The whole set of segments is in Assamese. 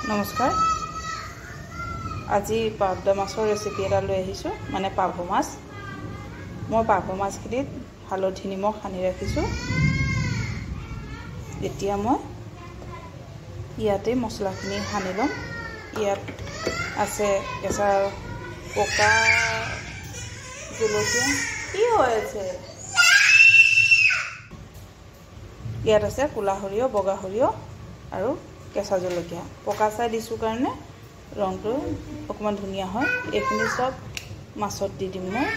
নমস্কাৰ আজি পাবদা মাছৰ ৰেচিপি এটা লৈ আহিছো মানে পাভ মাছ মই পাভ মাছখিনিত হালধি নিমখ সানি ৰাখিছো এতিয়া মই ইয়াতে মছলাখিনি সানি লম ইয়াত আছে কেঁচা পকা জলকীয়া কি হৈছে ইয়াত আছে কুলা সৰিয়হ বগা সৰিয়হ আৰু কেঁচা জলকীয়া পকা চাই দিছো কাৰণে ৰংটো অকমান ধুনিয়া হয় এইখিনি সব মাছত দি দিম মই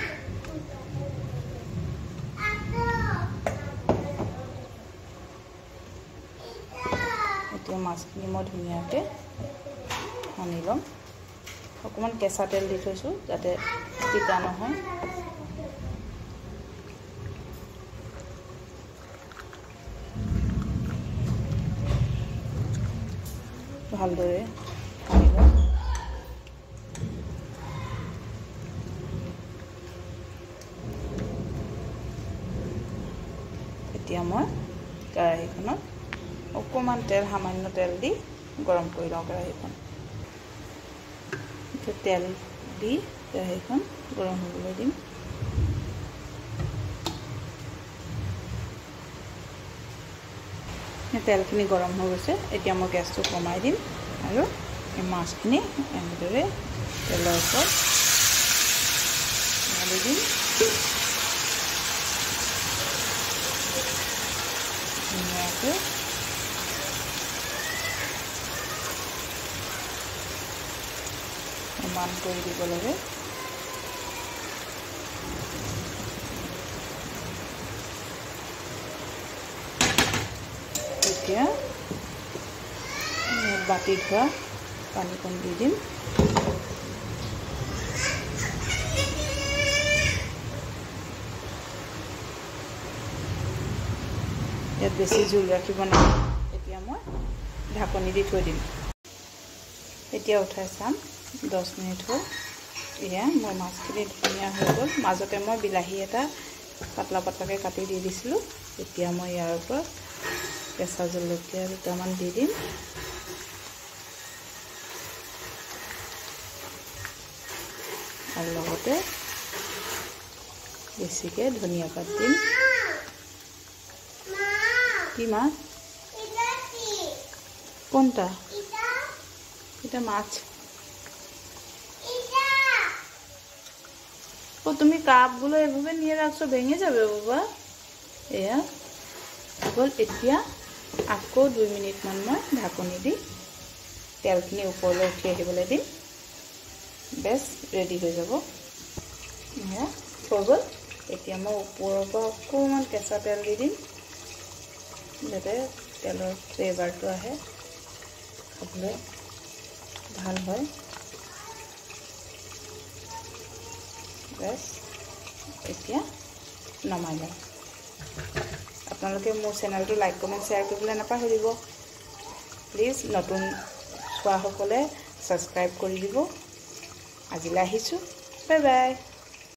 এতিয়া মাছখিনি মই ধুনিয়াকে সানি লম অকমান কেঁচা তেল দি থৈছো যাতে তিতা নহয় ভালদৰে সানি লম এতিয়া মই কেৰাহীখনত অকমান তেল সামান্য তেল দি গৰম কৰি লওঁ কেৰাহীখন তেল দি কেৰাহীখন গৰম হ'বলৈ দিম তেলখিনি গৰম হৈ গৈছে এতিয়া মই গেছটো কমাই দিম আৰু এই মাছখিনি এনেদৰে তেলৰ ওপৰত ঢালি দিম ধুনীয়াকৈ সমান কৰি দিব লাগে এতিয়া বাতি ধোৱা পানীকণ দি দিম ইয়াত বেছি জোল ৰাখিব নালাগে এতিয়া মই ঢাকনি দি থৈ দিম এতিয়া উঠাই চাম 10 মিনিট হ'ল এয়া মই মাছখিনি ধুনীয়া হৈ গ'ল মাজতে মই বিলাহী এটা পাতলা পাতলাকৈ কাটি দি দিছিলোঁ এতিয়া মই ইয়াৰ ওপৰত কেঁচা জলকীয়া দুটামান দি দিম আৰু লগতে বেছিকৈ ধনিয়া পাত দিম কি মা কোনটা এটা মাছ ও তুমি কাপগুলো এভাবে নিয়ে রাখছো ভেঙে যাবে বাবা এয়া বল এতিয়া আকৌ 2 মিনিট মান মই ঢাকনি দি তেলখিনি ওপৰলৈ উঠি আহিবলৈ দিম বেছ ৰেডি হৈ যাব এয়া হৈ গ'ল এতিয়া মই ওপৰৰ পৰা অকণমান কেঁচা তেল দি দিম যাতে তেলৰ ফ্লেভাৰটো আহে খাবলৈ ভাল হয় বেছ এতিয়া নমাই লওঁ আপোনালোকে মোৰ চেনেলটো লাইক কমেণ্ট শ্বেয়াৰ কৰিবলৈ নাপাহৰিব প্লিজ নতুন চোৱাসকলে ছাবস্ক্ৰাইব কৰি দিব আজিলৈ আহিছোঁ বাই বাই